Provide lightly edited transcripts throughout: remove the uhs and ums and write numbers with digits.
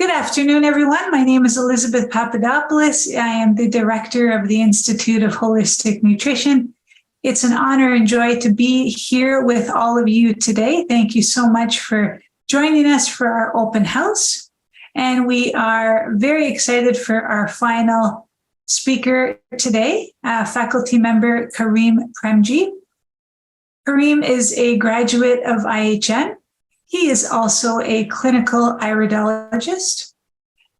Good afternoon, everyone. My name is Elizabeth Papadopoulos. I am the director of the Institute of Holistic Nutrition. It's an honor and joy to be here with all of you today. Thank you so much for joining us for our open house. And we are very excited for our final speaker today, faculty member Karim Premji. Karim is a graduate of IHN. He is also a clinical iridologist,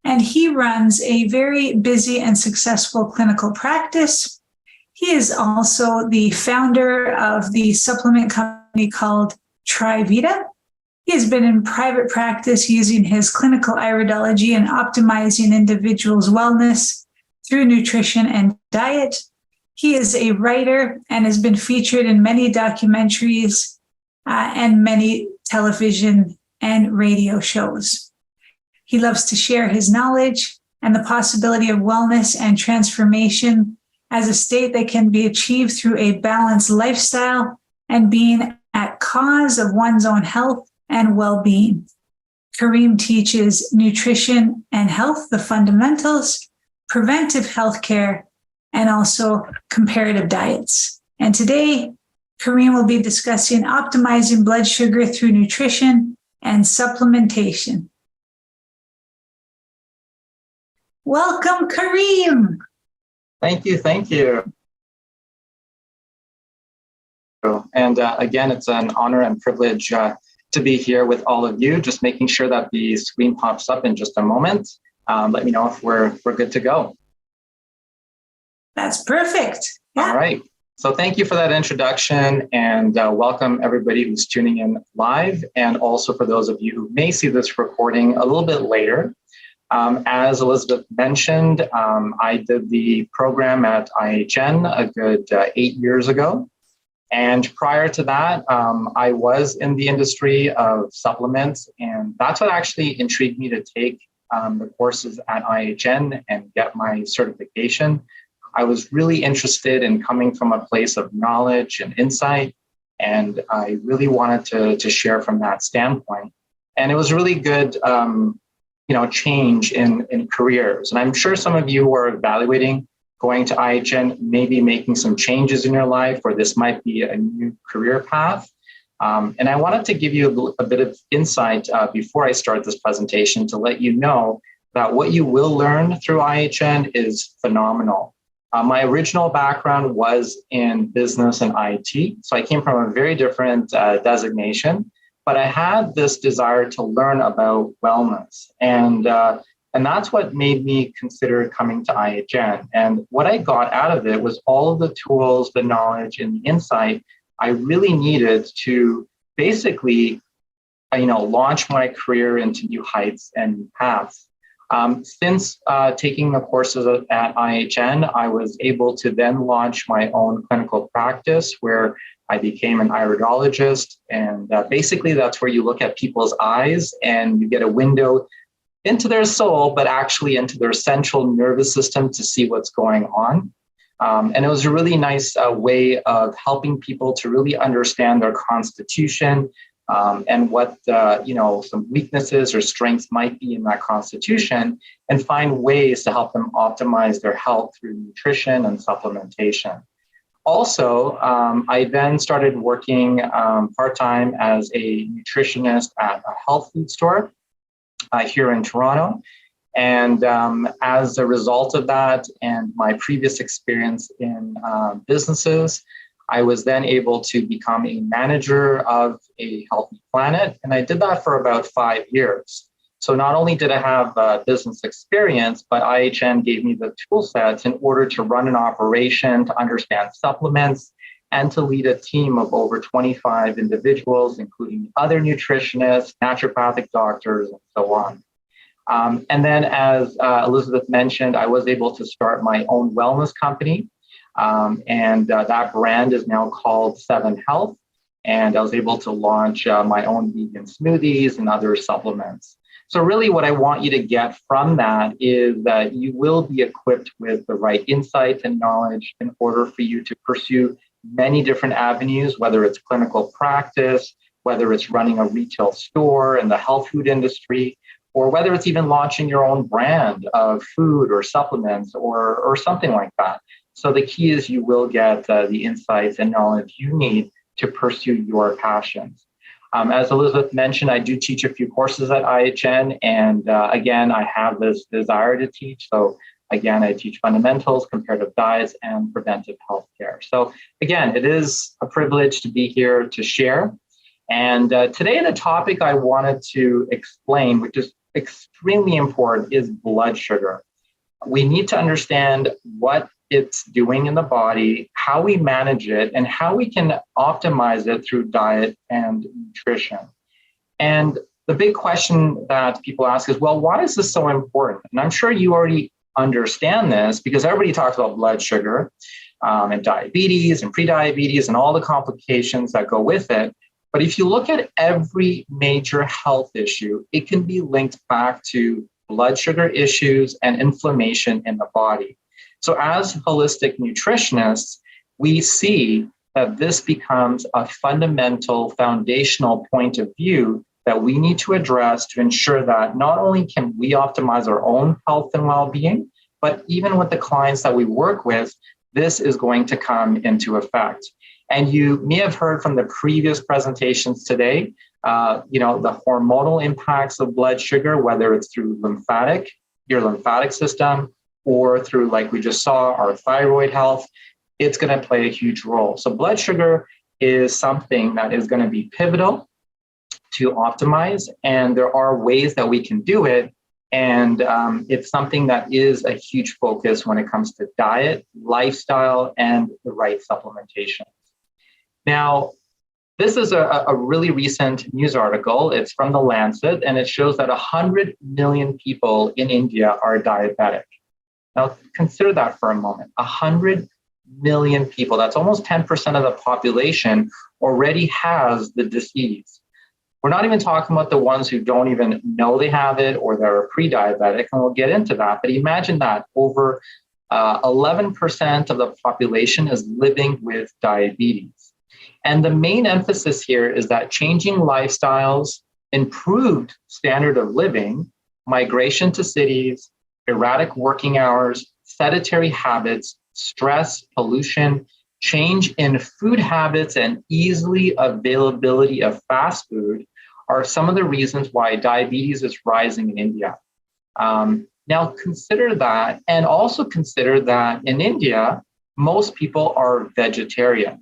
and he runs a very busy and successful clinical practice. He is also the founder of the supplement company called TriVita. He has been in private practice using his clinical iridology and optimizing individuals' wellness through nutrition and diet. He is a writer and has been featured in many documentaries and many television and radio shows. He loves to share his knowledge and the possibility of wellness and transformation as a state that can be achieved through a balanced lifestyle and being at cause of one's own health and well-being. Karim teaches nutrition and health, the fundamentals, preventive healthcare, and also comparative diets. And today, Karim will be discussing optimizing blood sugar through nutrition and supplementation. Welcome, Karim. Thank you. And again, it's an honor and privilege to be here with all of you. Just making sure that the screen pops up in just a moment. Let me know if we're good to go. That's perfect. Yeah. All right. So thank you for that introduction, and welcome everybody who's tuning in live, and also for those of you who may see this recording a little bit later. As Elizabeth mentioned, I did the program at IHN a good 8 years ago. And prior to that, I was in the industry of supplements, and that's what actually intrigued me to take the courses at IHN and get my certification. I was really interested in coming from a place of knowledge and insight, and I really wanted to share from that standpoint. And it was really good, change in careers. And I'm sure some of you who are evaluating going to IHN, maybe making some changes in your life, or this might be a new career path. And I wanted to give you a bit of insight before I start this presentation to let you know that what you will learn through IHN is phenomenal. My original background was in business and IT, so I came from a very different designation, but I had this desire to learn about wellness, and that's what made me consider coming to IHN. And what I got out of it was all of the tools, the knowledge, and the insight I really needed to basically, launch my career into new heights and new paths. Since taking the courses at IHN, I was able to then launch my own clinical practice where I became an iridologist. And basically, that's where you look at people's eyes and you get a window into their soul, but actually into their central nervous system to see what's going on. And it was a really nice way of helping people to really understand their constitution, and what some weaknesses or strengths might be in that constitution, and find ways to help them optimize their health through nutrition and supplementation. Also, I then started working part-time as a nutritionist at a health food store here in Toronto. And as a result of that and my previous experience in businesses, I was then able to become a manager of a healthy planet. And I did that for about 5 years. So not only did I have business experience, but IHN gave me the tool sets in order to run an operation, to understand supplements, and to lead a team of over 25 individuals, including other nutritionists, naturopathic doctors, and so on. And then, as Elizabeth mentioned, I was able to start my own wellness company. And that brand is now called 7 Health. And I was able to launch my own vegan smoothies and other supplements. So really what I want you to get from that is that you will be equipped with the right insights and knowledge in order for you to pursue many different avenues, whether it's clinical practice, whether it's running a retail store in the health food industry, or whether it's even launching your own brand of food or supplements or something like that. So the key is you will get the insights and knowledge you need to pursue your passions. As Elizabeth mentioned, I do teach a few courses at IHN, and again, I have this desire to teach. So again, I teach fundamentals, comparative diets, and preventive healthcare. So again, it is a privilege to be here to share. And today, the topic I wanted to explain, which is extremely important, is blood sugar. We need to understand what it's doing in the body, how we manage it, and how we can optimize it through diet and nutrition. And the big question that people ask is, well, why is this so important? And I'm sure you already understand this because everybody talks about blood sugar and diabetes and prediabetes and all the complications that go with it. But if you look at every major health issue, it can be linked back to blood sugar issues and inflammation in the body. So as holistic nutritionists, we see that this becomes a fundamental, foundational point of view that we need to address to ensure that not only can we optimize our own health and well-being, but even with the clients that we work with, this is going to come into effect. And you may have heard from the previous presentations today, the hormonal impacts of blood sugar, whether it's through your lymphatic system, or through, like we just saw, our thyroid health, it's going to play a huge role. So blood sugar is something that is going to be pivotal to optimize, and there are ways that we can do it. And it's something that is a huge focus when it comes to diet, lifestyle, and the right supplementation. Now, this is a really recent news article. It's from The Lancet, and it shows that 100 million people in India are diabetic. Now, consider that for a moment. 100 million people, that's almost 10% of the population, already has the disease. We're not even talking about the ones who don't even know they have it or they're pre-diabetic, and we'll get into that. But imagine that over 11% of the population is living with diabetes. And the main emphasis here is that changing lifestyles, improved standard of living, migration to cities, erratic working hours, sedentary habits, stress, pollution, change in food habits, and easily availability of fast food are some of the reasons why diabetes is rising in India. Now consider that, and also consider that in India, most people are vegetarian.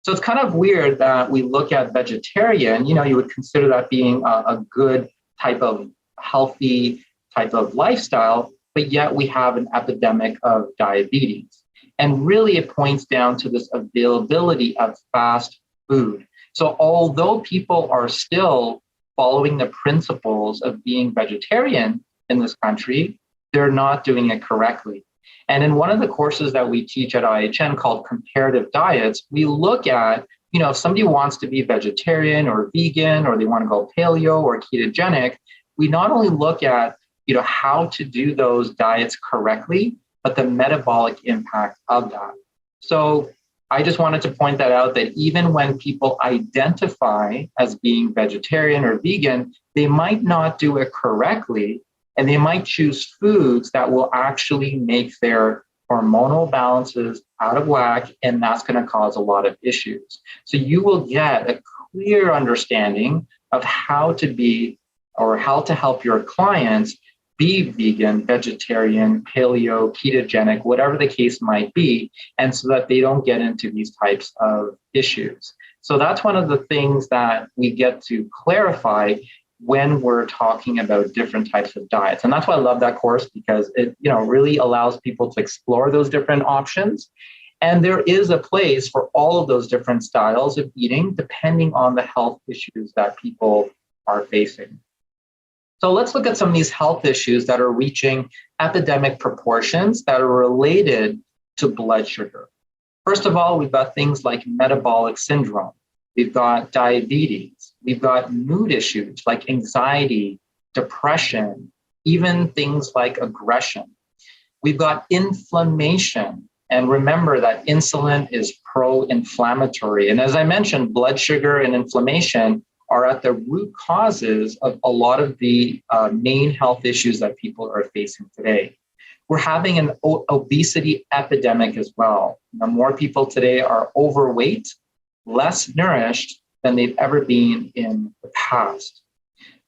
So it's kind of weird that we look at vegetarian, you would consider that being a good type of healthy type of lifestyle, but yet we have an epidemic of diabetes. And really it points down to this availability of fast food. So although people are still following the principles of being vegetarian in this country, they're not doing it correctly. And in one of the courses that we teach at IHN called Comparative Diets, we look at, if somebody wants to be vegetarian or vegan, or they want to go paleo or ketogenic, we not only look at, how to do those diets correctly, but the metabolic impact of that. So I just wanted to point that out, that even when people identify as being vegetarian or vegan, they might not do it correctly, and they might choose foods that will actually make their hormonal balances out of whack, and that's going to cause a lot of issues. So you will get a clear understanding of how to be, or how to help your clients be vegan, vegetarian, paleo, ketogenic, whatever the case might be, and so that they don't get into these types of issues. So that's one of the things that we get to clarify when we're talking about different types of diets. And that's why I love that course, because it really allows people to explore those different options. And there is a place for all of those different styles of eating, depending on the health issues that people are facing. So let's look at some of these health issues that are reaching epidemic proportions that are related to blood sugar. First of all, we've got things like metabolic syndrome. We've got diabetes. We've got mood issues like anxiety, depression, even things like aggression. We've got inflammation. And remember that insulin is pro-inflammatory. And as I mentioned, blood sugar and inflammation are at the root causes of a lot of the main health issues that people are facing today. We're having an obesity epidemic as well. Now, more people today are overweight, less nourished than they've ever been in the past.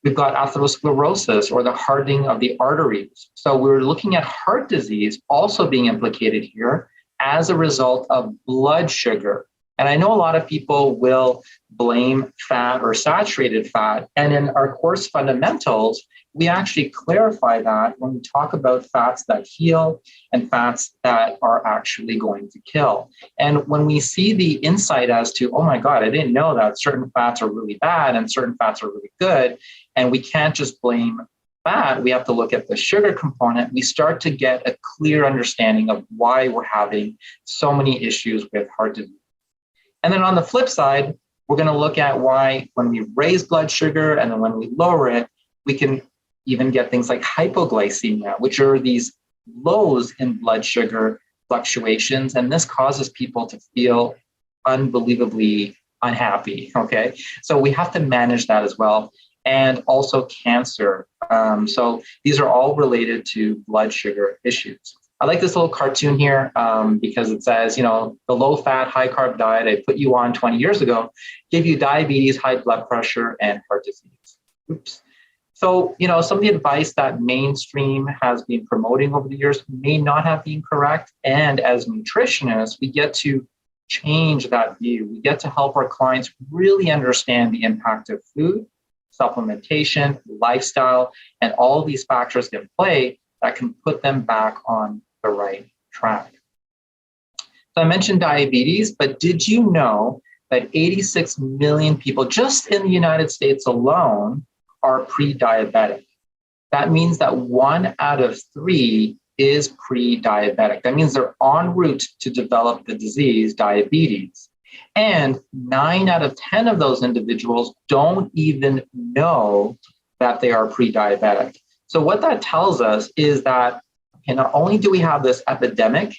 We've got atherosclerosis, or the hardening of the arteries. So we're looking at heart disease also being implicated here as a result of blood sugar. And I know a lot of people will blame fat or saturated fat. And in our course fundamentals, we actually clarify that when we talk about fats that heal and fats that are actually going to kill. And when we see the insight as to, oh my God, I didn't know that certain fats are really bad and certain fats are really good, and we can't just blame fat, we have to look at the sugar component, we start to get a clear understanding of why we're having so many issues with heart disease. And then on the flip side, we're going to look at why when we raise blood sugar and then when we lower it, we can even get things like hypoglycemia, which are these lows in blood sugar fluctuations. And this causes people to feel unbelievably unhappy. Okay. So we have to manage that as well. And also cancer. So these are all related to blood sugar issues. I like this little cartoon here because it says, the low fat, high carb diet I put you on 20 years ago gave you diabetes, high blood pressure, and heart disease. Oops. So, some of the advice that mainstream has been promoting over the years may not have been correct. And as nutritionists, we get to change that view. We get to help our clients really understand the impact of food, supplementation, lifestyle, and all these factors in play that can put them back on the right track. So I mentioned diabetes, but did you know that 86 million people just in the United States alone are pre-diabetic? That means that 1 out of 3 is pre-diabetic. That means they're en route to develop the disease, diabetes. And 9 out of 10 of those individuals don't even know that they are pre-diabetic. So what that tells us is that not only do we have this epidemic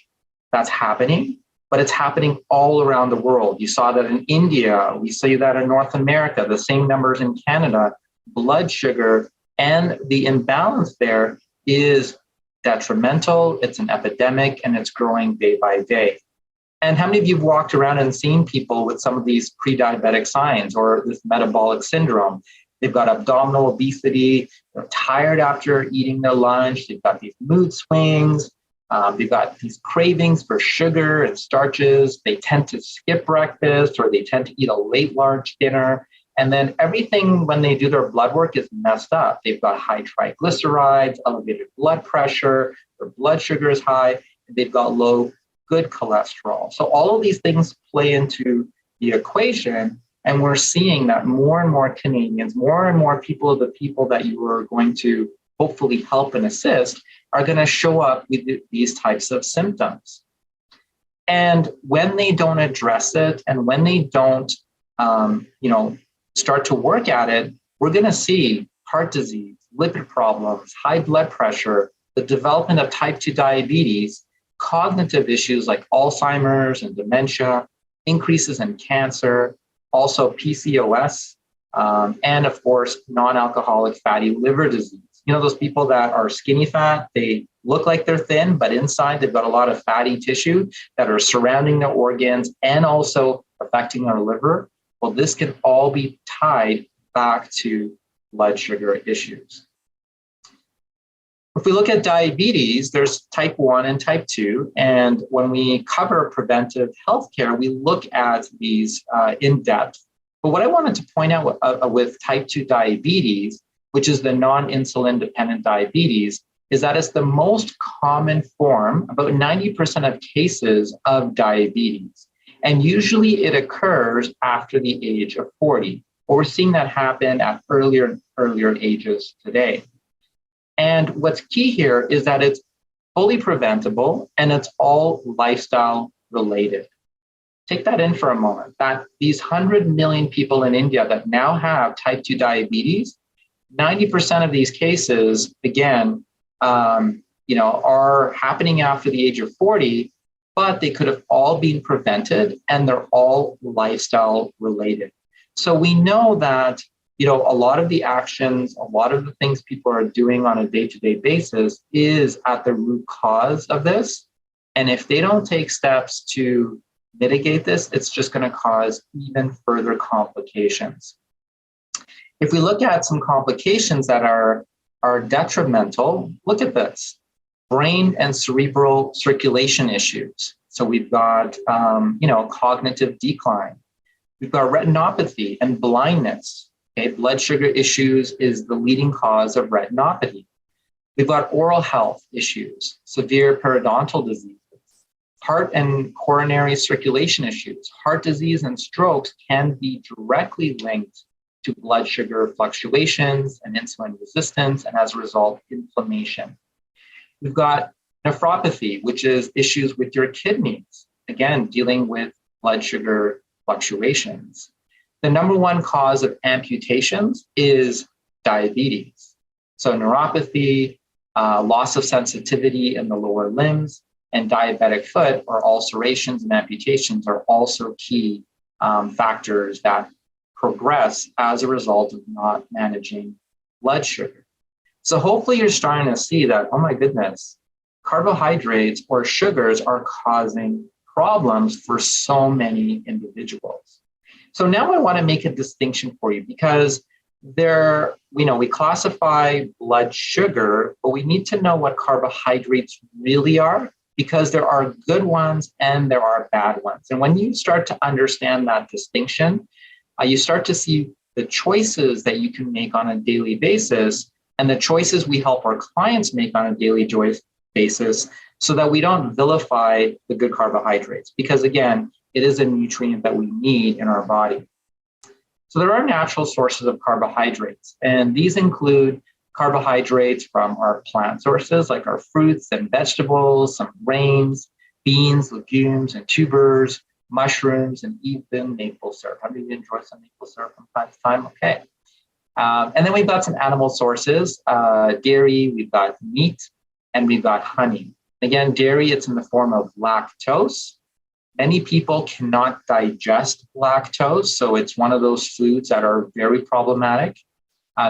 that's happening, but it's happening all around the world. You saw that in India, we see that in North America, the same numbers in Canada. Blood sugar and the imbalance there is detrimental, it's an epidemic, and it's growing day by day. And how many of you have walked around and seen people with some of these pre-diabetic signs or this metabolic syndrome? They've got abdominal obesity, they're tired after eating their lunch, they've got these mood swings, they've got these cravings for sugar and starches, they tend to skip breakfast or they tend to eat a late large dinner. And then everything when they do their blood work is messed up. They've got high triglycerides, elevated blood pressure, their blood sugar is high, and they've got low good cholesterol. So all of these things play into the equation. And we're seeing that more and more Canadians, more and more people of the people that you are going to hopefully help and assist are going to show up with these types of symptoms. And when they don't address it and when they don't, start to work at it, we're going to see heart disease, lipid problems, high blood pressure, the development of type 2 diabetes, cognitive issues like Alzheimer's and dementia, increases in cancer, also PCOS, and of course, non-alcoholic fatty liver disease. Those people that are skinny fat, they look like they're thin, but inside they've got a lot of fatty tissue that are surrounding their organs and also affecting their liver. Well, this can all be tied back to blood sugar issues. If we look at diabetes, there's type 1 and type 2. And when we cover preventive healthcare, we look at these in depth. But what I wanted to point out with type 2 diabetes, which is the non-insulin dependent diabetes, is that it's the most common form, about 90% of cases of diabetes. And usually it occurs after the age of 40. But we're seeing that happen at earlier ages today. And what's key here is that it's fully preventable and it's all lifestyle related. Take that in for a moment, that these 100 million people in India that now have type 2 diabetes, 90% of these cases, again, are happening after the age of 40, but they could have all been prevented and they're all lifestyle related. So we know that a lot of the actions, a lot of the things people are doing on a day-to-day basis is at the root cause of this. And if they don't take steps to mitigate this, it's just going to cause even further complications. If we look at some complications that are detrimental, look at this: brain and cerebral circulation issues. So we've got, cognitive decline. We've got retinopathy and blindness. Okay, blood sugar issues is the leading cause of retinopathy. We've got oral health issues, severe periodontal diseases, heart and coronary circulation issues. Heart disease and strokes can be directly linked to blood sugar fluctuations and insulin resistance, and as a result, inflammation. We've got nephropathy, which is issues with your kidneys, again, dealing with blood sugar fluctuations. The number one cause of amputations is diabetes. So neuropathy, loss of sensitivity in the lower limbs, and diabetic foot or ulcerations and amputations are also key factors that progress as a result of not managing blood sugar. So hopefully you're starting to see that, oh my goodness, carbohydrates or sugars are causing problems for so many individuals. So now I want to make a distinction for you, because we classify blood sugar, but we need to know what carbohydrates really are, because there are good ones and there are bad ones. And when you start to understand that distinction, you start to see the choices that you can make on a daily basis and the choices we help our clients make on a daily basis, so that we don't vilify the good carbohydrates, because again, it is a nutrient that we need in our body. So there are natural sources of carbohydrates, and these include carbohydrates from our plant sources, like our fruits and vegetables, some grains, beans, legumes, and tubers, mushrooms, and even maple syrup. How many of you enjoy some maple syrup from time to time? Okay. And then we've got some animal sources, dairy, we've got meat, and we've got honey. Again, dairy, it's in the form of lactose. Many people cannot digest lactose, so it's one of those foods that are very problematic.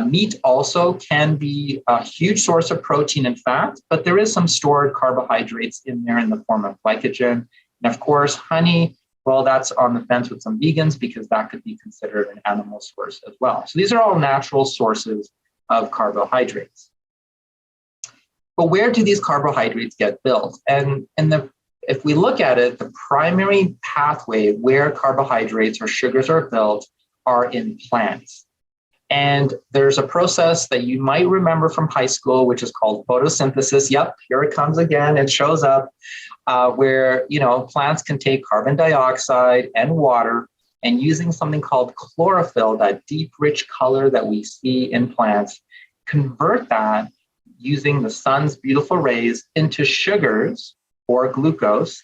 Meat also can be a huge source of protein and fat, but there is some stored carbohydrates in there in the form of glycogen. And of course, honey, well, that's on the fence with some vegans, because that could be considered an animal source as well. So these are all natural sources of carbohydrates. But where do these carbohydrates get built? And if we look at it, the primary pathway where carbohydrates or sugars are built are in plants. And there's a process that you might remember from high school, which is called photosynthesis. Yep, here it comes again. It shows up where, plants can take carbon dioxide and water, and using something called chlorophyll, that deep, rich color that we see in plants, convert that using the sun's beautiful rays into sugars or glucose.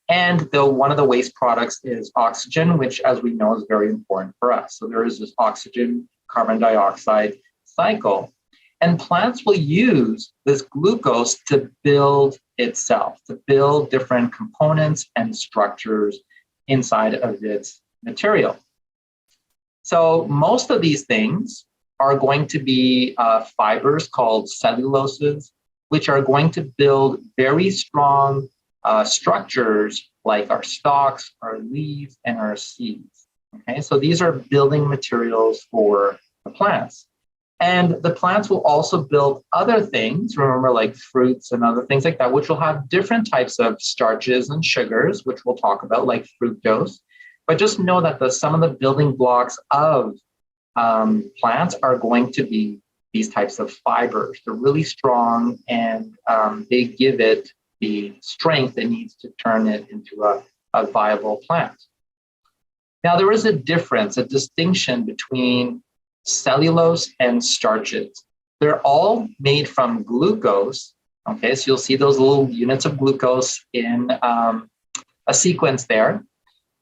And one of the waste products is oxygen, which, as we know, is very important for us. So there is this oxygen carbon dioxide cycle. And plants will use this glucose to build itself, to build different components and structures inside of its material. So most of these things are going to be fibers called celluloses, which are going to build very strong structures like our stalks, our leaves, and our seeds. Okay, so these are building materials for the plants. And the plants will also build other things, remember, like fruits and other things like that, which will have different types of starches and sugars, which we'll talk about, like fructose. But just know that some of the building blocks of plants are going to be these types of fibers. They're really strong, and they give it the strength it needs to turn it into a viable plant. Now, there is a difference, a distinction between cellulose and starches. They're all made from glucose. Okay, so you'll see those little units of glucose in a sequence there.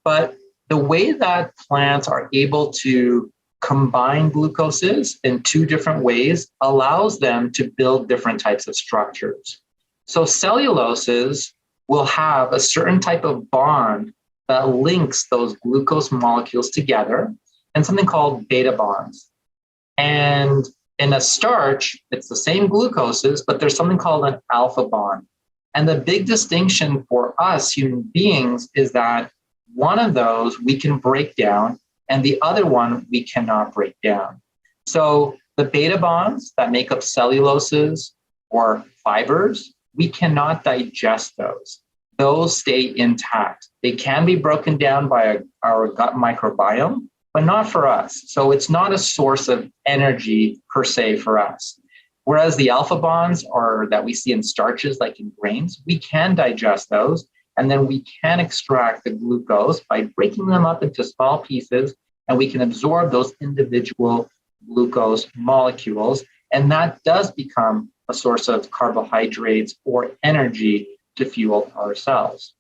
But the way that plants are able to combine glucoses in two different ways allows them to build different types of structures. So celluloses will have a certain type of bond that links those glucose molecules together, and something called beta bonds. And in a starch, it's the same glucoses, but there's something called an alpha bond. And the big distinction for us human beings is that one of those we can break down and the other one we cannot break down. So the beta bonds that make up celluloses or fibers, we cannot digest those. Those stay intact. They can be broken down by our gut microbiome, but not for us. So it's not a source of energy per se for us. Whereas the alpha bonds that we see in starches, like in grains, we can digest those, and then we can extract the glucose by breaking them up into small pieces, and we can absorb those individual glucose molecules, and that does become a source of carbohydrates or energy to fuel our cells.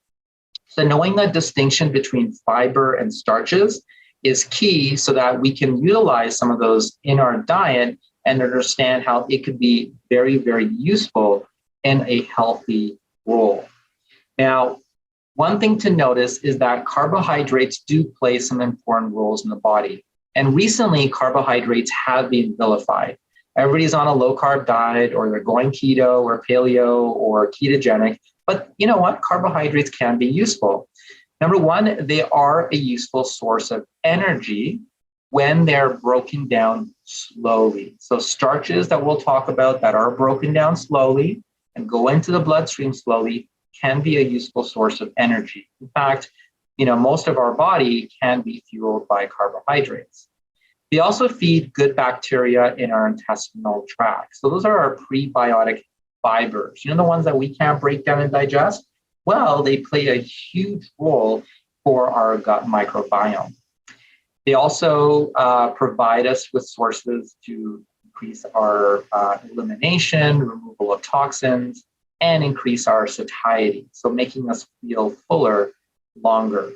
So knowing that distinction between fiber and starches is key so that we can utilize some of those in our diet and understand how it could be very, very useful in a healthy role. Now, one thing to notice is that carbohydrates do play some important roles in the body. And recently, carbohydrates have been vilified. Everybody's on a low-carb diet, or they're going keto or paleo or ketogenic. But you know what? Carbohydrates can be useful. Number one, they are a useful source of energy when they're broken down slowly. So starches that we'll talk about that are broken down slowly and go into the bloodstream slowly can be a useful source of energy. In fact, most of our body can be fueled by carbohydrates. They also feed good bacteria in our intestinal tract. So those are our prebiotic fibers. The ones that we can't break down and digest? Well, they play a huge role for our gut microbiome. They also provide us with sources to increase our elimination, removal of toxins, and increase our satiety, so making us feel fuller longer.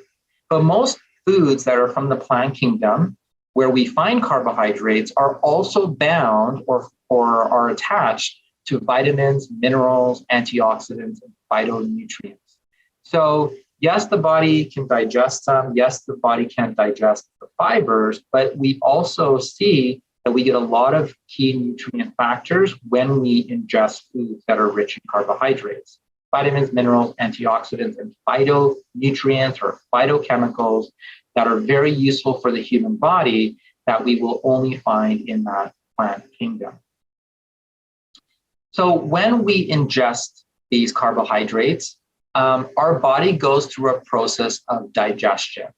But most foods that are from the plant kingdom, where we find carbohydrates, are also bound or are attached to vitamins, minerals, antioxidants, and phytonutrients. So yes, the body can digest some. Yes, the body can digest the fibers, but we also see that we get a lot of key nutrient factors when we ingest foods that are rich in carbohydrates. Vitamins, minerals, antioxidants, and phytonutrients or phytochemicals that are very useful for the human body that we will only find in that plant kingdom. So when we ingest these carbohydrates, our body goes through a process of digestion.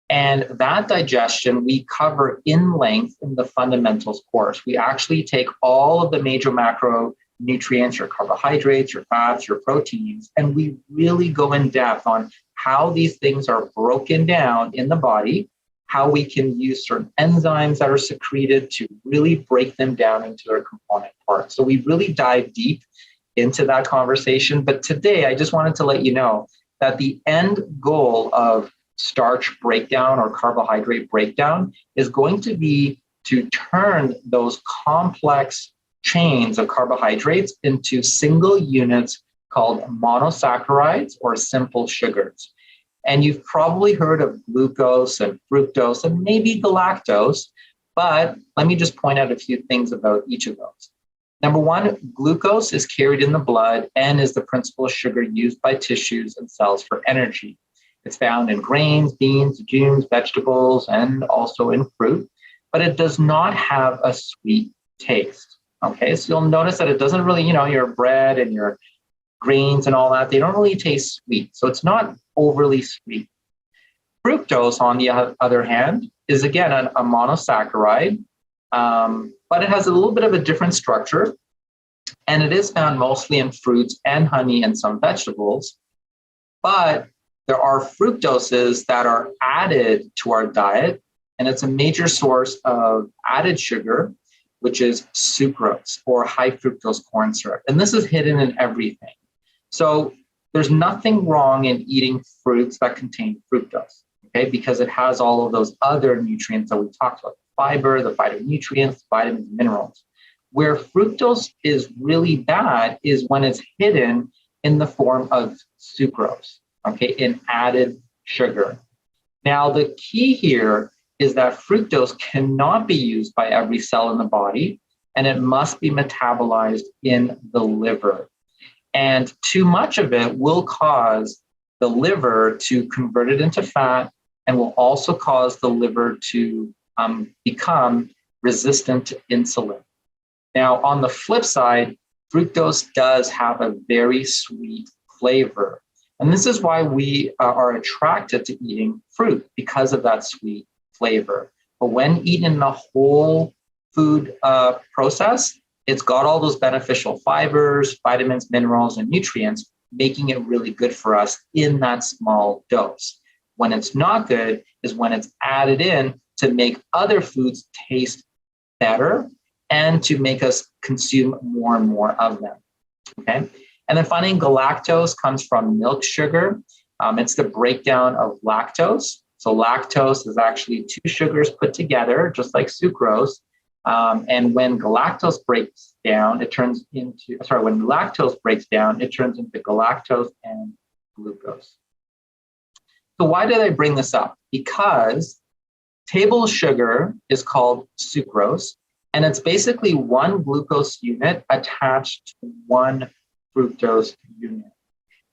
And that digestion we cover in length in the fundamentals course. We actually take all of the major macronutrients, your carbohydrates, your fats, your proteins, and we really go in depth on how these things are broken down in the body, how we can use certain enzymes that are secreted to really break them down into their component parts. So we really dive deep into that conversation. But today, I just wanted to let you know that the end goal of starch breakdown or carbohydrate breakdown is going to be to turn those complex chains of carbohydrates into single units called monosaccharides or simple sugars. And you've probably heard of glucose and fructose and maybe galactose, but let me just point out a few things about each of those. Number one, glucose is carried in the blood and is the principal sugar used by tissues and cells for energy. It's found in grains, beans, legumes, vegetables, and also in fruit, but it does not have a sweet taste. Okay, so you'll notice that it doesn't really, your bread and your grains and all that, they don't really taste sweet. So it's not overly sweet. Fructose, on the other hand, is again a monosaccharide, but it has a little bit of a different structure. And it is found mostly in fruits and honey and some vegetables. But there are fructoses that are added to our diet, and it's a major source of added sugar, which is sucrose or high fructose corn syrup. And this is hidden in everything. So there's nothing wrong in eating fruits that contain fructose, okay, because it has all of those other nutrients that we talked about, the fiber, the phytonutrients, vitamins, minerals. Where fructose is really bad is when it's hidden in the form of sucrose, okay, in added sugar. Now, the key here is that fructose cannot be used by every cell in the body, and it must be metabolized in the liver. And too much of it will cause the liver to convert it into fat and will also cause the liver to become resistant to insulin. Now, on the flip side, fructose does have a very sweet flavor. And this is why we are attracted to eating fruit, because of that sweet flavor. But when eaten in the whole food process, it's got all those beneficial fibers, vitamins, minerals, and nutrients, making it really good for us in that small dose. When it's not good is when it's added in to make other foods taste better and to make us consume more and more of them. Okay. And then finally, galactose comes from milk sugar. It's the breakdown of lactose. So lactose is actually two sugars put together, just like sucrose. And when lactose breaks down, it turns into galactose and glucose. So why did I bring this up? Because table sugar is called sucrose, and it's basically one glucose unit attached to one fructose unit.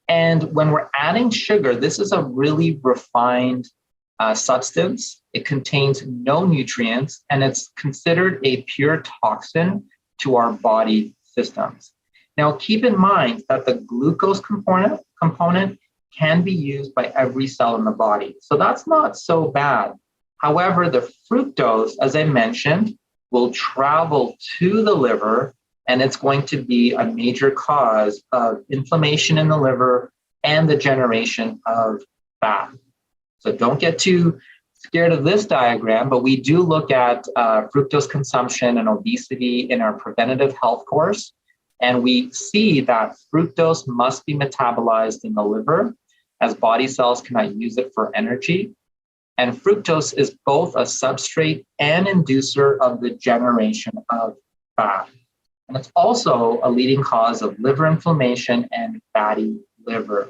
And when we're adding sugar, this is a really refined substance. It contains no nutrients, and it's considered a pure toxin to our body systems. Now, keep in mind that the glucose component can be used by every cell in the body. So that's not so bad. However, the fructose, as I mentioned, will travel to the liver, and it's going to be a major cause of inflammation in the liver and the generation of fat. So don't get too scared of this diagram, but we do look at fructose consumption and obesity in our preventative health course. And we see that fructose must be metabolized in the liver, as body cells cannot use it for energy. And fructose is both a substrate and inducer of the generation of fat. And it's also a leading cause of liver inflammation and fatty liver.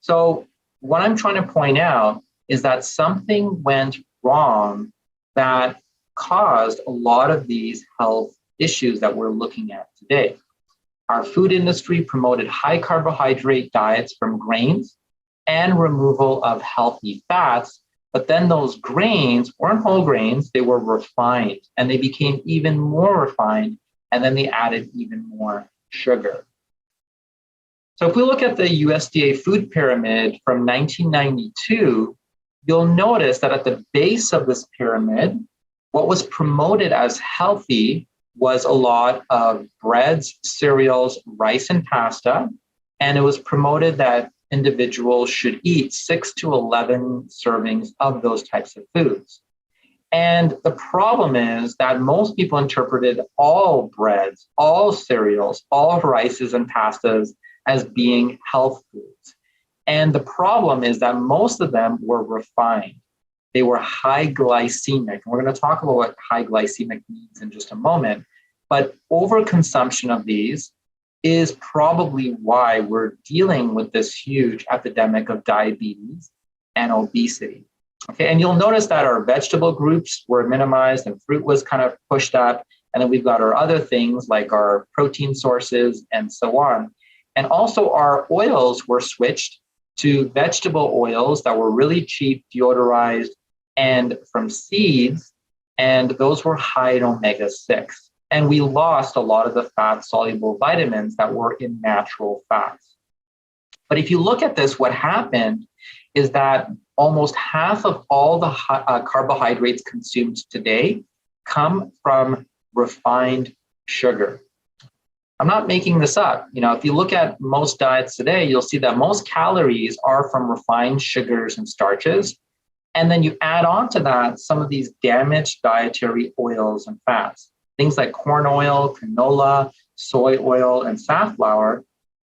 So what I'm trying to point out is that something went wrong that caused a lot of these health issues that we're looking at today. Our food industry promoted high carbohydrate diets from grains and removal of healthy fats, but then those grains weren't whole grains, they were refined, and they became even more refined, and then they added even more sugar. So if we look at the USDA food pyramid from 1992, you'll notice that at the base of this pyramid, what was promoted as healthy was a lot of breads, cereals, rice, and pasta. And it was promoted that individuals should eat 6 to 11 servings of those types of foods. And the problem is that most people interpreted all breads, all cereals, all rices and pastas as being health foods. And the problem is that most of them were refined. They were high glycemic. And we're going to talk about what high glycemic means in just a moment. But overconsumption of these is probably why we're dealing with this huge epidemic of diabetes and obesity. Okay, and you'll notice that our vegetable groups were minimized and fruit was kind of pushed up. And then we've got our other things like our protein sources and so on. And also our oils were switched to vegetable oils that were really cheap, deodorized, and from seeds. And those were high in omega-6. And we lost a lot of the fat-soluble vitamins that were in natural fats. But if you look at this, what happened is that almost half of all the carbohydrates consumed today come from refined sugar. I'm not making this up. You know, if you look at most diets today, you'll see that most calories are from refined sugars and starches. And then you add on to that some of these damaged dietary oils and fats. Things like corn oil, canola, soy oil, and safflower.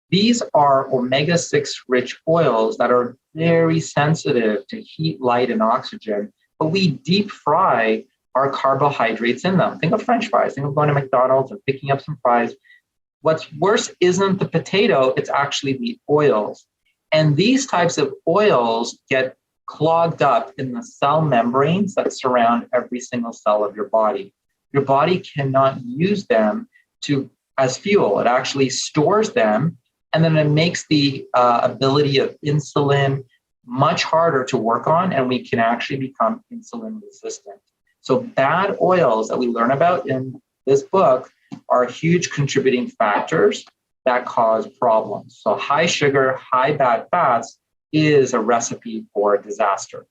These are omega-6 rich oils that are very sensitive to heat, light, and oxygen, but we deep fry our carbohydrates in them. Think of French fries. Think of going to McDonald's and picking up some fries. What's worse isn't the potato, it's actually the oils. And these types of oils get clogged up in the cell membranes that surround every single cell of your body. Your body cannot use them as fuel. It actually stores them, and then it makes the ability of insulin much harder to work on, and we can actually become insulin resistant. So bad oils that we learn about in this book are huge contributing factors that cause problems. So high sugar, high bad fats is a recipe for disaster.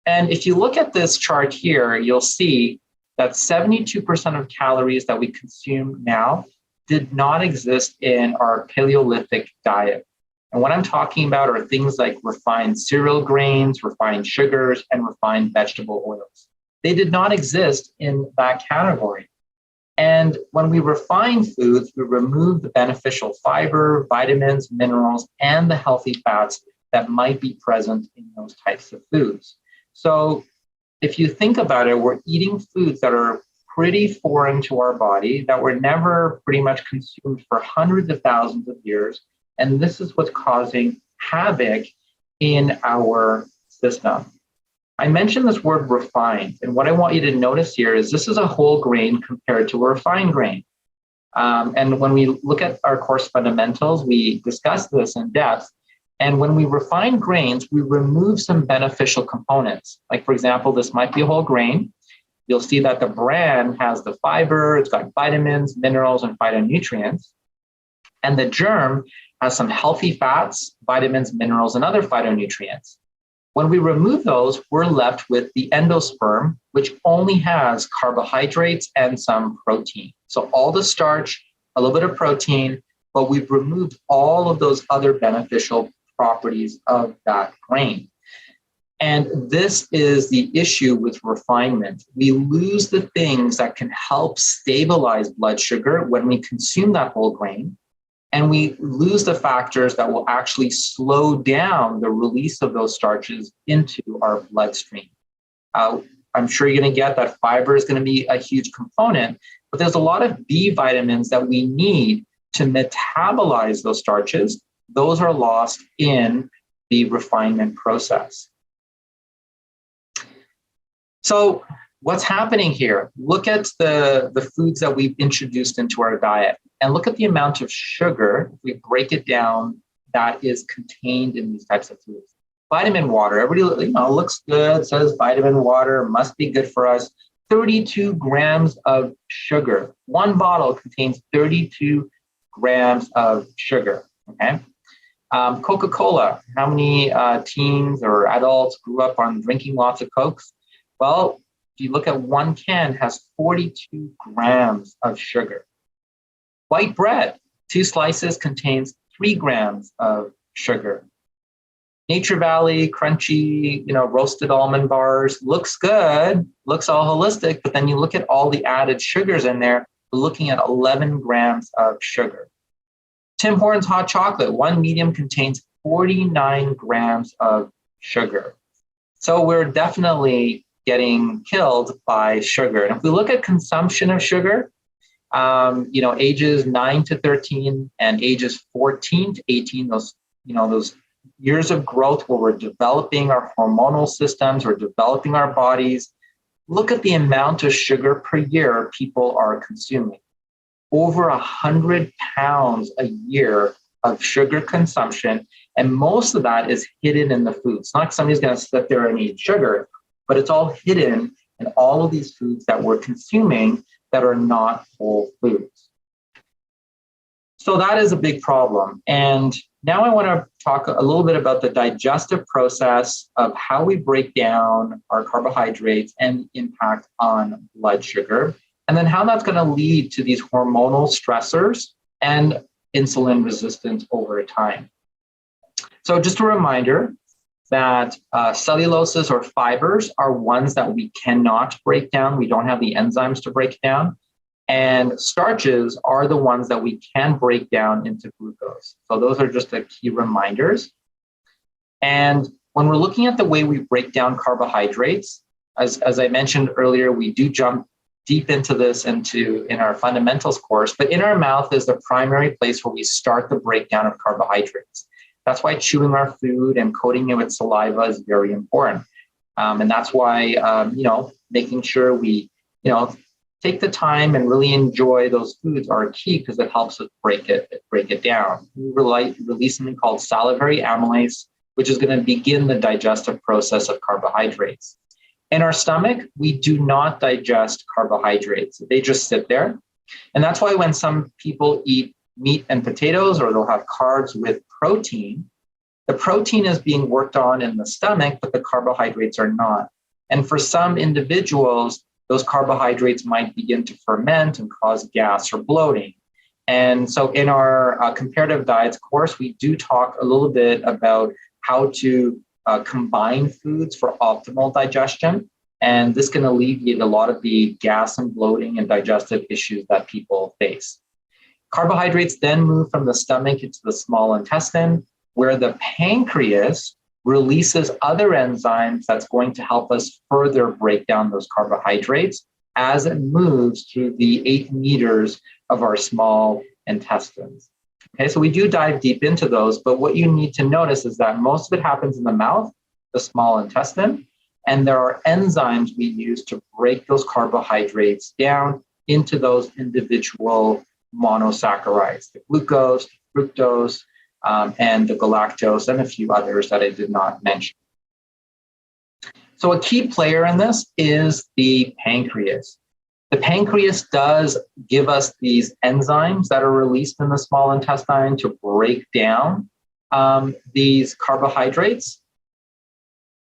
And if you look at this chart here, you'll see that 72% of calories that we consume now did not exist in our Paleolithic diet. And what I'm talking about are things like refined cereal grains, refined sugars, and refined vegetable oils. They did not exist in that category. And when we refine foods, we remove the beneficial fiber, vitamins, minerals, and the healthy fats that might be present in those types of foods. So if you think about it, we're eating foods that are pretty foreign to our body, that were never pretty much consumed for hundreds of thousands of years. And this is what's causing havoc in our system. I mentioned this word refined, and what I want you to notice here is this is a whole grain compared to a refined grain. And when we look at our course fundamentals, we discuss this in depth. And when we refine grains, we remove some beneficial components. Like, for example, this might be a whole grain. You'll see that the bran has the fiber, it's got vitamins, minerals, and phytonutrients. And the germ has some healthy fats, vitamins, minerals, and other phytonutrients. When we remove those, we're left with the endosperm, which only has carbohydrates and some protein. So all the starch, a little bit of protein, but we've removed all of those other beneficial properties of that grain. And this is the issue with refinement. We lose the things that can help stabilize blood sugar when we consume that whole grain. And we lose the factors that will actually slow down the release of those starches into our bloodstream. I'm sure you're going to get that fiber is going to be a huge component, but there's a lot of B vitamins that we need to metabolize those starches. Those are lost in the refinement process. So what's happening here? Look at the foods that we've introduced into our diet and look at the amount of sugar, if we break it down, that is contained in these types of foods. Vitamin water, everybody looks good, says vitamin water must be good for us. 32 grams of sugar. One bottle contains 32 grams of sugar, okay? Coca-Cola, how many teens or adults grew up on drinking lots of Cokes? Well, if you look at one can, it has 42 grams of sugar. White bread, 2 slices contains 3 grams of sugar. Nature Valley, crunchy, roasted almond bars, looks good, looks all holistic, but then you look at all the added sugars in there, we're looking at 11 grams of sugar. Tim Hortons hot chocolate, 1 medium contains 49 grams of sugar. So we're definitely getting killed by sugar. And if we look at consumption of sugar, ages 9 to 13 and ages 14 to 18, those years of growth where we're developing our hormonal systems, we're developing our bodies. Look at the amount of sugar per year people are consuming. Over 100 pounds a year of sugar consumption, and most of that is hidden in the food. It's not like somebody's going to sit there and eat sugar, but it's all hidden in all of these foods that we're consuming that are not whole foods. So that is a big problem. And now I want to talk a little bit about the digestive process of how we break down our carbohydrates and impact on blood sugar, and then how that's going to lead to these hormonal stressors and insulin resistance over time. So just a reminder that celluloses or fibers are ones that we cannot break down. We don't have the enzymes to break down. And starches are the ones that we can break down into glucose. So those are just the key reminders. And when we're looking at the way we break down carbohydrates, as I mentioned earlier, we do jump deep into this in our fundamentals course, but in our mouth is the primary place where we start the breakdown of carbohydrates. That's why chewing our food and coating it with saliva is very important. And that's why, making sure we, take the time and really enjoy those foods are key because it helps us break it down. We release something called salivary amylase, which is going to begin the digestive process of carbohydrates. In our stomach, we do not digest carbohydrates. They just sit there. And that's why when some people eat meat and potatoes, or they'll have carbs with protein, the protein is being worked on in the stomach, but the carbohydrates are not. And for some individuals, those carbohydrates might begin to ferment and cause gas or bloating. And so in our comparative diets course, we do talk a little bit about how to combine foods for optimal digestion. And this can alleviate a lot of the gas and bloating and digestive issues that people face. Carbohydrates then move from the stomach into the small intestine, where the pancreas releases other enzymes that's going to help us further break down those carbohydrates as it moves through the 8 meters of our small intestines. Okay, so we do dive deep into those, but what you need to notice is that most of it happens in the mouth, the small intestine, and there are enzymes we use to break those carbohydrates down into those individual monosaccharides, the glucose, the fructose, and the galactose, and a few others that I did not mention. So a key player in this is the pancreas. The pancreas does give us these enzymes that are released in the small intestine to break down these carbohydrates.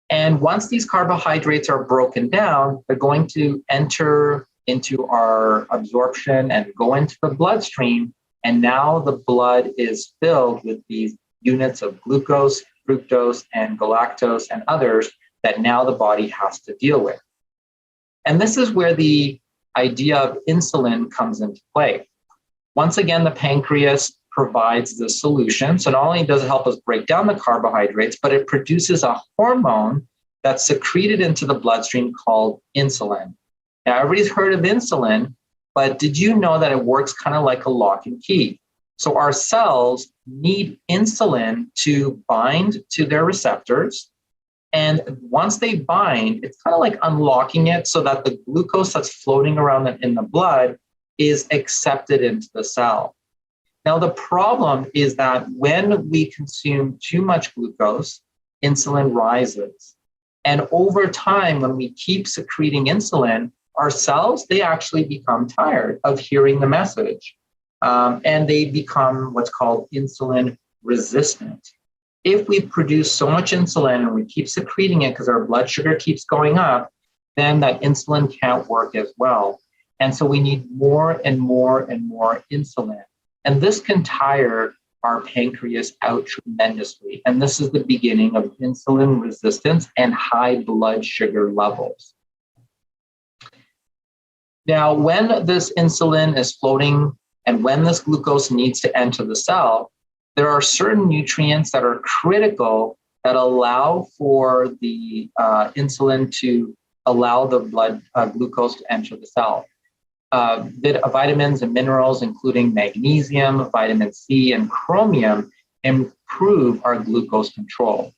And once these carbohydrates are broken down, they're going to enter into our absorption and go into the bloodstream. And now the blood is filled with these units of glucose, fructose, and galactose and others that now the body has to deal with. And this is where the idea of insulin comes into play. Once again, the pancreas provides the solution. So not only does it help us break down the carbohydrates, but it produces a hormone that's secreted into the bloodstream called insulin. Now, everybody's heard of insulin, but did you know that it works kind of like a lock and key? So our cells need insulin to bind to their receptors. And once they bind, it's kind of like unlocking it so that the glucose that's floating around in the blood is accepted into the cell. Now, the problem is that when we consume too much glucose, insulin rises. And over time, when we keep secreting insulin, our cells, they actually become tired of hearing the message. And they become what's called insulin resistant. If we produce so much insulin and we keep secreting it because our blood sugar keeps going up, then that insulin can't work as well. And so we need more and more and more insulin. And this can tire our pancreas out tremendously. And this is the beginning of insulin resistance and high blood sugar levels. Now, when this insulin is floating and when this glucose needs to enter the cell, there are certain nutrients that are critical that allow for the insulin to allow the blood glucose to enter the cell. Vitamins and minerals, including magnesium, vitamin C, and chromium, improve our glucose control.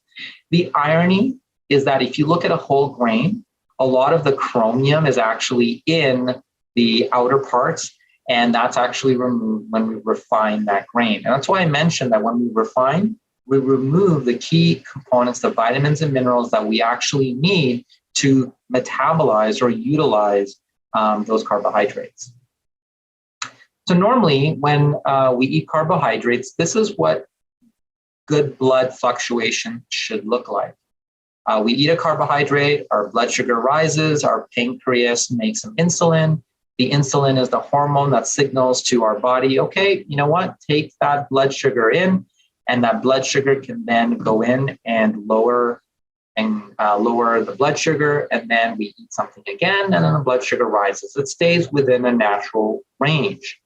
The irony is that if you look at a whole grain, a lot of the chromium is actually in the outer parts, and that's actually removed when we refine that grain. And that's why I mentioned that when we refine, we remove the key components, the vitamins and minerals that we actually need to metabolize or utilize those carbohydrates. So normally when we eat carbohydrates, this is what good blood fluctuation should look like. We eat a carbohydrate, our blood sugar rises, our pancreas makes some insulin. The insulin is the hormone that signals to our body, okay, you know what, take that blood sugar in, and that blood sugar can then go in and lower the blood sugar, and then we eat something again, and then the blood sugar rises. It stays within a natural range.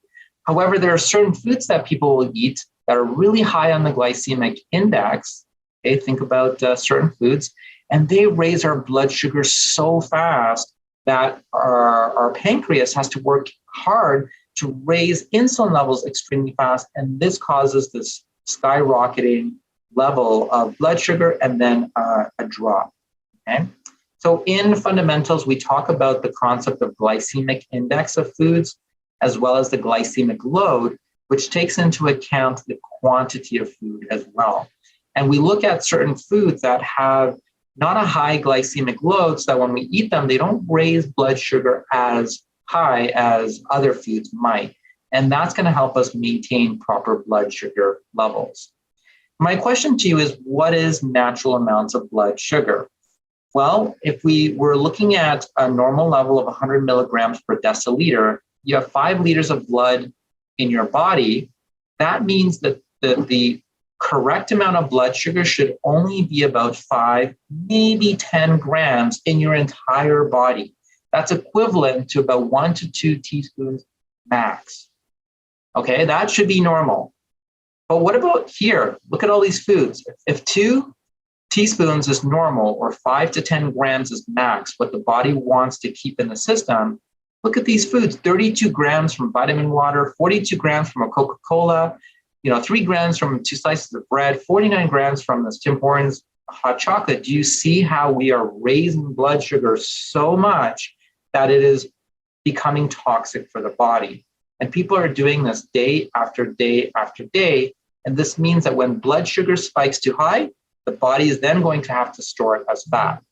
However, there are certain foods that people will eat that are really high on the glycemic index. Okay, think about certain foods, and they raise our blood sugar so fast that our pancreas has to work hard to raise insulin levels extremely fast, and this causes this skyrocketing level of blood sugar and then a drop. Okay. So in fundamentals, we talk about the concept of glycemic index of foods, as well as the glycemic load, which takes into account the quantity of food as well. And we look at certain foods that have not a high glycemic load, so that when we eat them, they don't raise blood sugar as high as other foods might. And that's going to help us maintain proper blood sugar levels. My question to you is, what is natural amounts of blood sugar? Well, if we were looking at a normal level of 100 milligrams per deciliter, you have 5 liters of blood in your body. That means that the correct amount of blood sugar should only be about 5, maybe 10 grams in your entire body. That's equivalent to about 1 to 2 teaspoons max. Okay, that should be normal. But what about here? Look at all these foods. If 2 teaspoons is normal, or 5 to 10 grams is max, what the body wants to keep in the system, look at these foods: 32 grams from vitamin water, 42 grams from a Coca-Cola, 3 grams from 2 slices of bread, 49 grams from this Tim Hortons hot chocolate. Do you see how we are raising blood sugar so much that it is becoming toxic for the body? And people are doing this day after day after day. And this means that when blood sugar spikes too high, the body is then going to have to store it as fat.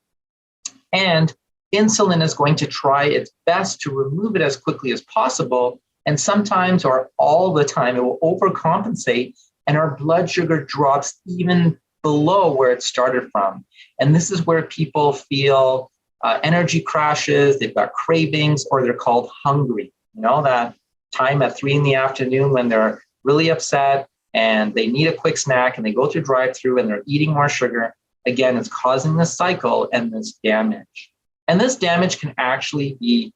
And insulin is going to try its best to remove it as quickly as possible. And sometimes, or all the time, it will overcompensate, and our blood sugar drops even below where it started from. And this is where people feel energy crashes, they've got cravings, or they're called hungry. That time at 3 p.m. when they're really upset and they need a quick snack and they go through drive-through and they're eating more sugar. Again, it's causing this cycle and this damage. And this damage can actually be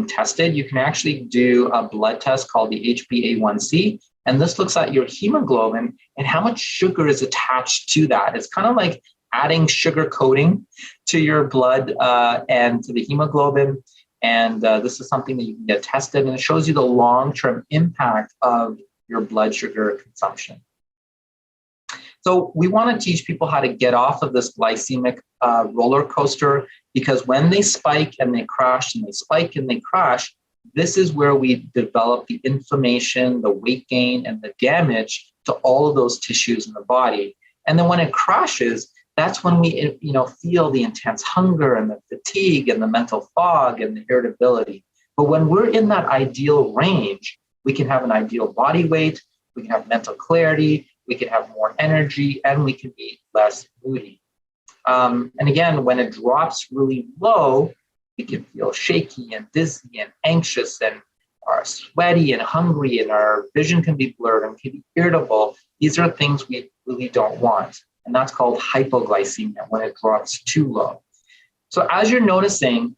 tested. You can actually do a blood test called the HbA1c, and this looks at your hemoglobin and how much sugar is attached to that. It's kind of like adding sugar coating to your blood and to the hemoglobin. And this is something that you can get tested, and it shows you the long-term impact of your blood sugar consumption. So we want to teach people how to get off of this glycemic roller coaster, because when they spike and they crash and they spike and they crash, this is where we develop the inflammation, the weight gain, and the damage to all of those tissues in the body. And then when it crashes, that's when we feel the intense hunger and the fatigue and the mental fog and the irritability. But when we're in that ideal range, we can have an ideal body weight, we can have mental clarity, we can have more energy, and we can be less moody. And again, when it drops really low, we can feel shaky and dizzy and anxious and are sweaty and hungry, and our vision can be blurred and can be irritable. These are things we really don't want. And that's called hypoglycemia, when it drops too low. So as you're noticing,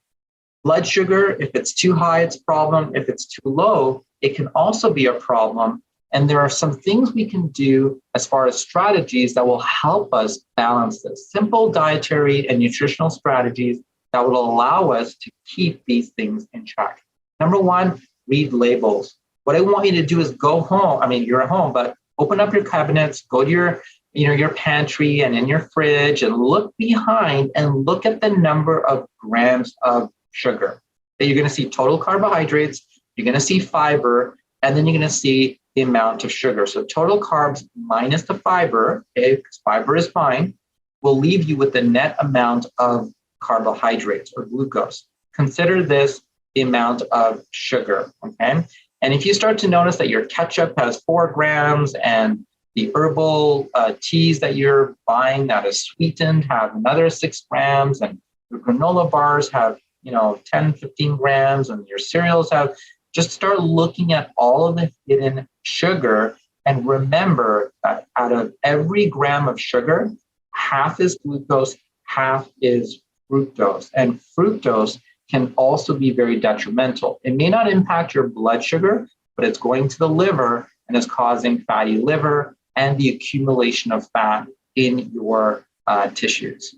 blood sugar, if it's too high, it's a problem. If it's too low, it can also be a problem. And there are some things we can do as far as strategies that will help us balance this. Simple dietary and nutritional strategies that will allow us to keep these things in check. Number 1, read labels. What I want you to do is go home. I mean, you're at home, but open up your cabinets, go to your pantry and in your fridge, and look behind and look at the number of grams of sugar. You're going to see total carbohydrates, you're going to see fiber, and then you're going to see the amount of sugar. So total carbs minus the fiber, okay, because fiber is fine, will leave you with the net amount of carbohydrates or glucose. Consider this the amount of sugar, okay? And if you start to notice that your ketchup has 4 grams and the herbal teas that you're buying that is sweetened have another 6 grams, and your granola bars have 10, 15 grams, and your cereals have, just start looking at all of the hidden sugar, and remember that out of every gram of sugar, half is glucose, half is fructose. And fructose can also be very detrimental. It may not impact your blood sugar, but it's going to the liver and is causing fatty liver and the accumulation of fat in your tissues.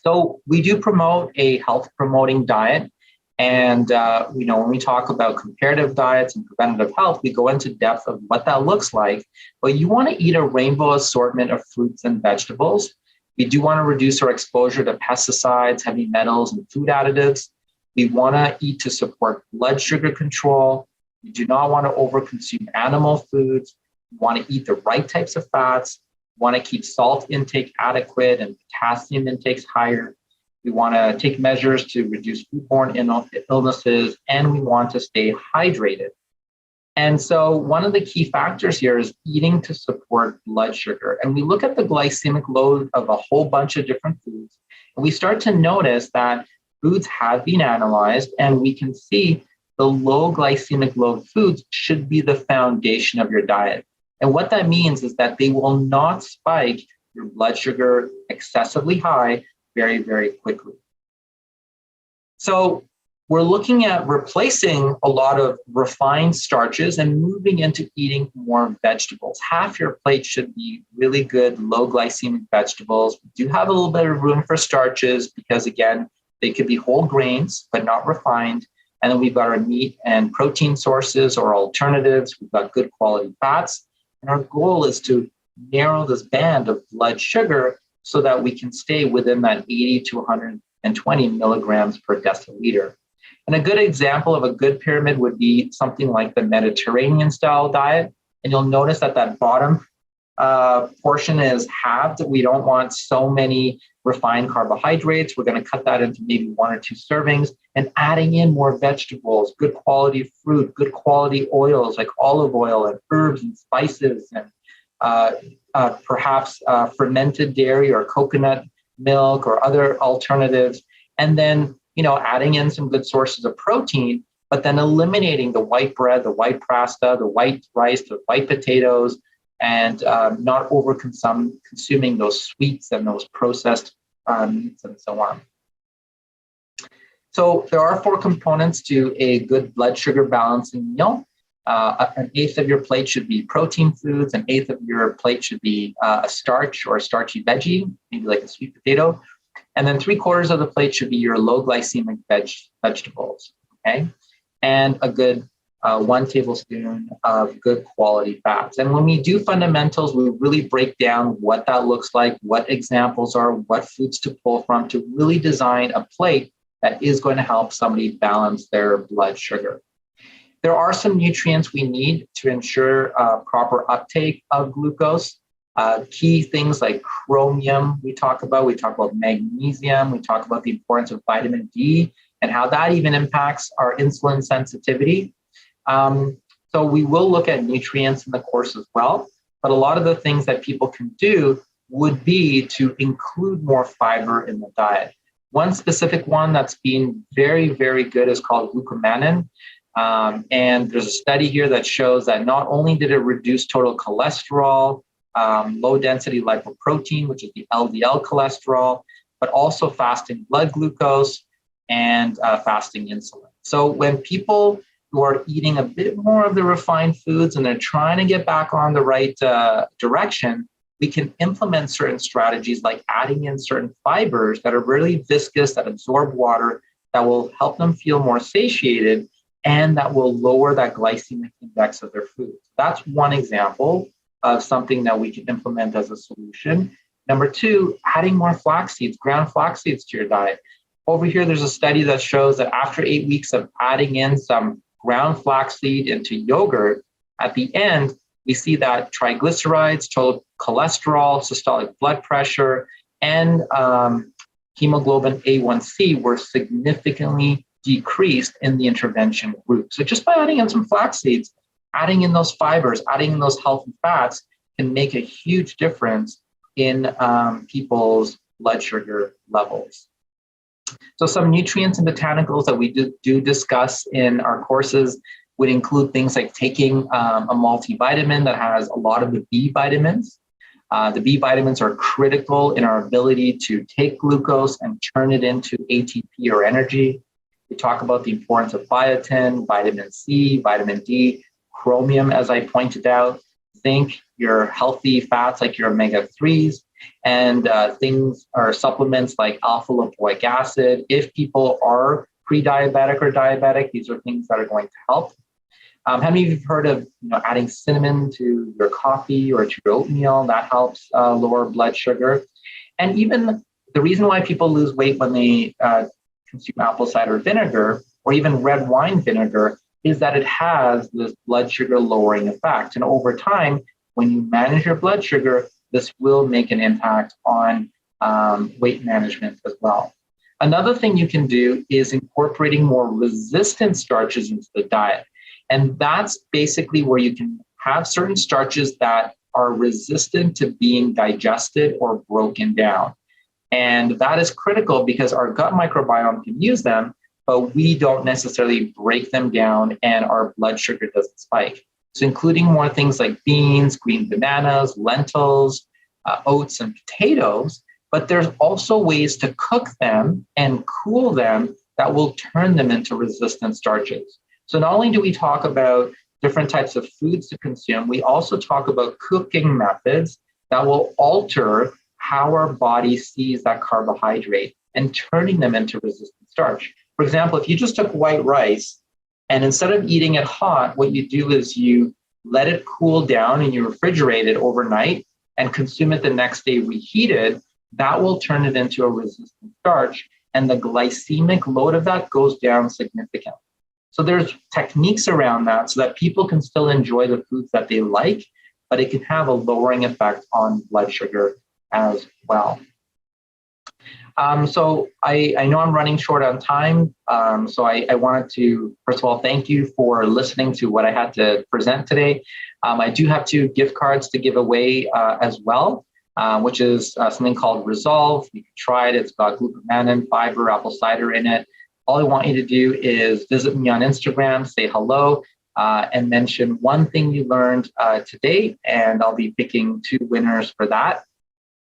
So we do promote a health promoting diet. And when we talk about comparative diets and preventative health, we go into depth of what that looks like. But you want to eat a rainbow assortment of fruits and vegetables. We do want to reduce our exposure to pesticides, heavy metals, and food additives. We want to eat to support blood sugar control. We do not want to overconsume animal foods. We want to eat the right types of fats. We want to keep salt intake adequate and potassium intakes higher. We want to take measures to reduce foodborne illnesses, and we want to stay hydrated. And so one of the key factors here is eating to support blood sugar. And we look at the glycemic load of a whole bunch of different foods, and we start to notice that foods have been analyzed, and we can see the low glycemic load foods should be the foundation of your diet. And what that means is that they will not spike your blood sugar excessively high very, very quickly. So we're looking at replacing a lot of refined starches and moving into eating more vegetables. Half your plate should be really good, low glycemic vegetables. We do have a little bit of room for starches because, again, they could be whole grains, but not refined. And then we've got our meat and protein sources or alternatives. We've got good quality fats. And our goal is to narrow this band of blood sugar so that we can stay within that 80 to 120 milligrams per deciliter. And a good example of a good pyramid would be something like the Mediterranean style diet. And you'll notice that that bottom portion is halved. We don't want so many refined carbohydrates. We're going to cut that into maybe 1 or 2 servings and adding in more vegetables, good quality fruit, good quality oils like olive oil and herbs and spices and perhaps fermented dairy or coconut milk or other alternatives. And then, adding in some good sources of protein, but then eliminating the white bread, the white pasta, the white rice, the white potatoes, and not consuming those sweets and those processed meats and so on. So there are 4 components to a good blood sugar balancing meal. An eighth of your plate should be protein foods. An eighth of your plate should be a starch or a starchy veggie, maybe like a sweet potato. And then 3/4 of the plate should be your low glycemic vegetables, okay? And a good 1 tablespoon of good quality fats. And when we do fundamentals, we really break down what that looks like, what examples are, what foods to pull from to really design a plate that is going to help somebody balance their blood sugar. There are some nutrients we need to ensure proper uptake of glucose. Key things like chromium we talk about magnesium, we talk about the importance of vitamin D and how that even impacts our insulin sensitivity. So we will look at nutrients in the course as well, but a lot of the things that people can do would be to include more fiber in the diet. One specific one that's been very, very good is called glucomannan. And there's a study here that shows that not only did it reduce total cholesterol, low density lipoprotein, which is the LDL cholesterol, but also fasting blood glucose and fasting insulin. So when people who are eating a bit more of the refined foods and they're trying to get back on the right direction, we can implement certain strategies like adding in certain fibers that are really viscous, that absorb water, that will help them feel more satiated, and that will lower that glycemic index of their food. That's one example of something that we can implement as a solution. Number 2, adding more flax seeds, ground flax seeds to your diet. Over here, there's a study that shows that after 8 weeks of adding in some ground flaxseed into yogurt, at the end, we see that triglycerides, total cholesterol, systolic blood pressure, and hemoglobin A1C were significantly decreased in the intervention group. So just by adding in some flax seeds, adding in those fibers, adding in those healthy fats can make a huge difference in people's blood sugar levels. So some nutrients and botanicals that we do discuss in our courses would include things like taking a multivitamin that has a lot of the B vitamins. The B vitamins are critical in our ability to take glucose and turn it into ATP or energy. We talk about the importance of biotin, vitamin C, vitamin D, chromium, as I pointed out, zinc, your healthy fats like your omega-3s, and things or supplements like alpha lipoic acid. If people are pre-diabetic or diabetic. These are things that are going to help. How many of you have heard of adding cinnamon to your coffee or to your oatmeal? That helps lower blood sugar. And even the reason why people lose weight when they consume apple cider vinegar or even red wine vinegar is that it has this blood sugar lowering effect. And over time, when you manage your blood sugar, this will make an impact on weight management as well. Another thing you can do is incorporating more resistant starches into the diet. And that's basically where you can have certain starches that are resistant to being digested or broken down. And that is critical because our gut microbiome can use them, but we don't necessarily break them down and our blood sugar doesn't spike. So including more things like beans, green bananas, lentils, oats, and potatoes, but there's also ways to cook them and cool them that will turn them into resistant starches. So not only do we talk about different types of foods to consume, we also talk about cooking methods that will alter how our body sees that carbohydrate and turning them into resistant starch. For example, if you just took white rice and instead of eating it hot, what you do is you let it cool down and you refrigerate it overnight and consume it the next day reheated, that will turn it into a resistant starch. And the glycemic load of that goes down significantly. So there's techniques around that so that people can still enjoy the foods that they like, but it can have a lowering effect on blood sugar as well. So I know I'm running short on time. So I wanted to, first of all, thank you for listening to what I had to present today. I do have 2 gift cards to give away as well, which is something called Resolve. You can try it. It's got glucomannan, fiber, apple cider in it. All I want you to do is visit me on Instagram, say hello, and mention one thing you learned today, and I'll be picking 2 winners for that.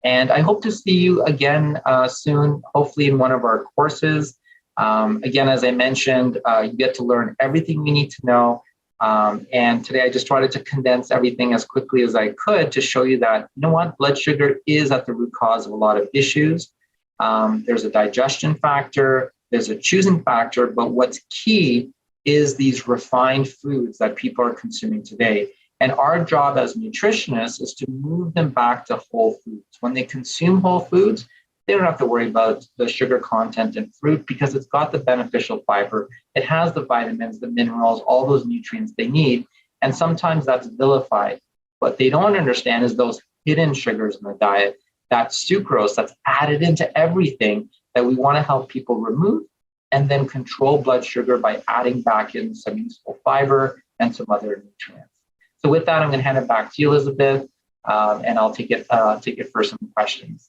And I hope to see you again soon, hopefully in one of our courses. Again, as I mentioned, you get to learn everything you need to know. And today I just tried to condense everything as quickly as I could to show you that, you know what, blood sugar is at the root cause of a lot of issues. There's a digestion factor, there's a choosing factor, but what's key is these refined foods that people are consuming today. And our job as nutritionists is to move them back to whole foods. When they consume whole foods, they don't have to worry about the sugar content in fruit because it's got the beneficial fiber. It has the vitamins, the minerals, all those nutrients they need. And sometimes that's vilified. What they don't understand is those hidden sugars in the diet, that sucrose that's added into everything that we want to help people remove and then control blood sugar by adding back in some useful fiber and some other nutrients. So with that, I'm going to hand it back to you, Elizabeth, and I'll take it for some questions.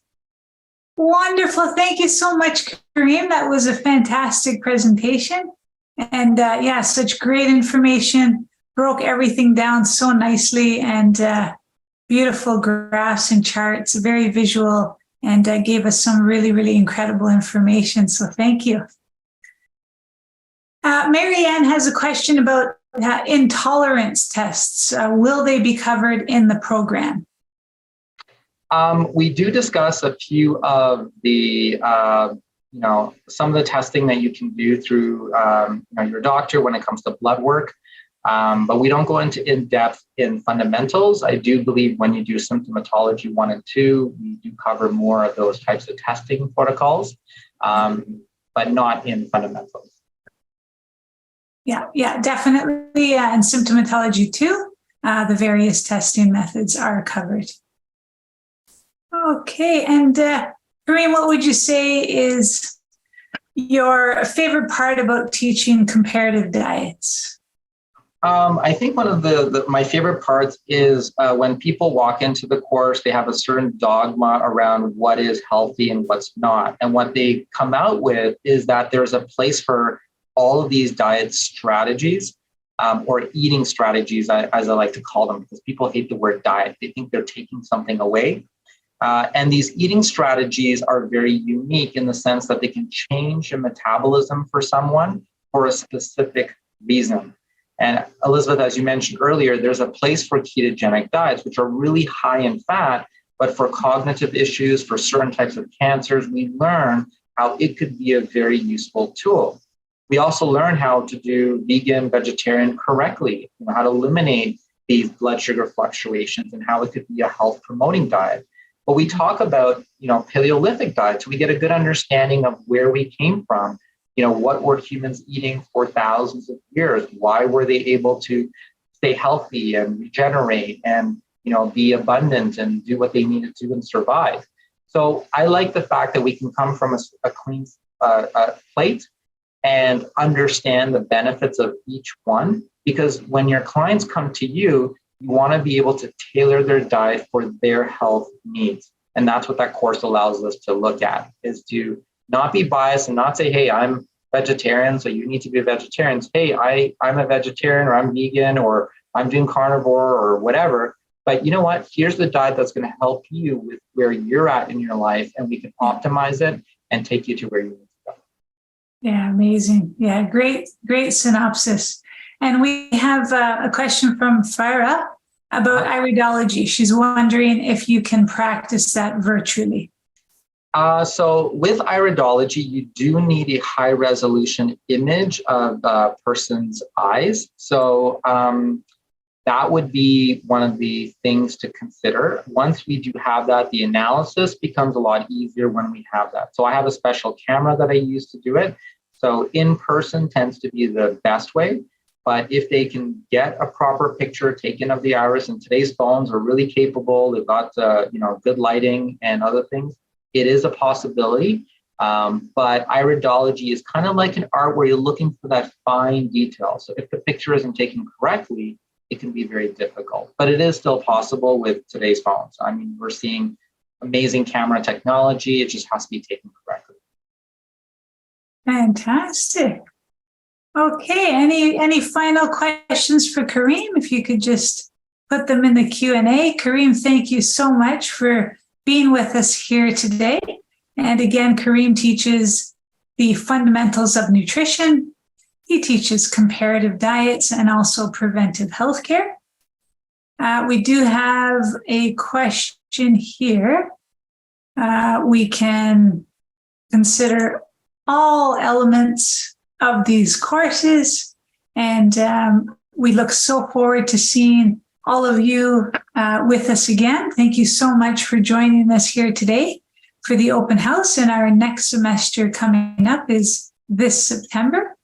Wonderful. Thank you so much, Karim. That was a fantastic presentation. And such great information. Broke everything down so nicely and beautiful graphs and charts, very visual, and gave us some really, really incredible information. So thank you. Marianne has a question about intolerance tests. Will they be covered in the program? We do discuss a few of the, some of the testing that you can do through your doctor when it comes to blood work, but we don't go into in-depth in fundamentals. I do believe when you do symptomatology 1 and 2, we do cover more of those types of testing protocols, but not in fundamentals. Yeah, definitely. And symptomatology too, the various testing methods are covered. Okay, and Karim, what would you say is your favorite part about teaching comparative diets? I think one of my favorite parts is when people walk into the course, they have a certain dogma around what is healthy and what's not. And what they come out with is that there's a place for all of these diet strategies or eating strategies, as I like to call them, because people hate the word diet. They think they're taking something away. And these eating strategies are very unique in the sense that they can change the metabolism for someone for a specific reason. And Elizabeth, as you mentioned earlier, there's a place for ketogenic diets, which are really high in fat, but for cognitive issues, for certain types of cancers, we learn how it could be a very useful tool. We also learn how to do vegan, vegetarian correctly, how to eliminate these blood sugar fluctuations and how it could be a health promoting diet. But we talk about, Paleolithic diets. We get a good understanding of where we came from. What were humans eating for thousands of years? Why were they able to stay healthy and regenerate and, be abundant and do what they needed to and survive? So I like the fact that we can come from a clean plate and understand the benefits of each one, because when your clients come to you, you want to be able to tailor their diet for their health needs. And that's what that course allows us to look at, is to not be biased and not say, hey, I'm vegetarian, so you need to be a vegetarian. Hey, I'm a vegetarian, or I'm vegan, or I'm doing carnivore or whatever. But you know what? Here's the diet that's going to help you with where you're at in your life, and we can optimize it and take you to where you need to go. Yeah, amazing. Yeah, great synopsis. And we have a question from Farah about iridology. She's wondering if you can practice that virtually. So with iridology, you do need a high resolution image of a person's eyes. So that would be one of the things to consider. Once we do have that, the analysis becomes a lot easier when we have that. So I have a special camera that I use to do it. So in person tends to be the best way. But if they can get a proper picture taken of the iris, and today's phones are really capable, they've got good lighting and other things, it is a possibility. But iridology is kind of like an art where you're looking for that fine detail. So if the picture isn't taken correctly, it can be very difficult. But it is still possible with today's phones. I mean, we're seeing amazing camera technology. It just has to be taken correctly. Fantastic. Okay, any final questions for Karim? If you could just put them in the Q&A. Karim, thank you so much for being with us here today. And again, Karim teaches the fundamentals of nutrition. He teaches comparative diets and also preventive healthcare. We do have a question here. We can consider all elements of these courses, and we look so forward to seeing all of you with us again. Thank you so much for joining us here today for the open house. And our next semester coming up is this September.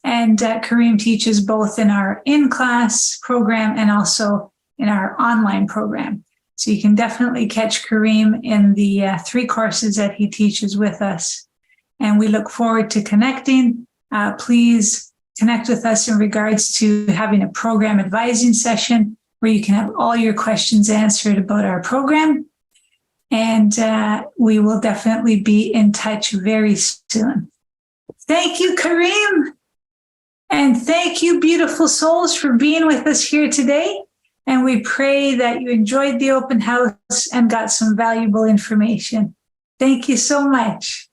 And Karim teaches both in our in-class program and also in our online program. So you can definitely catch Karim in the 3 courses that he teaches with us. And we look forward to connecting. Please connect with us in regards to having a program advising session where you can have all your questions answered about our program. And we will definitely be in touch very soon. Thank you, Karim. And thank you, beautiful souls, for being with us here today. And we pray that you enjoyed the open house and got some valuable information. Thank you so much.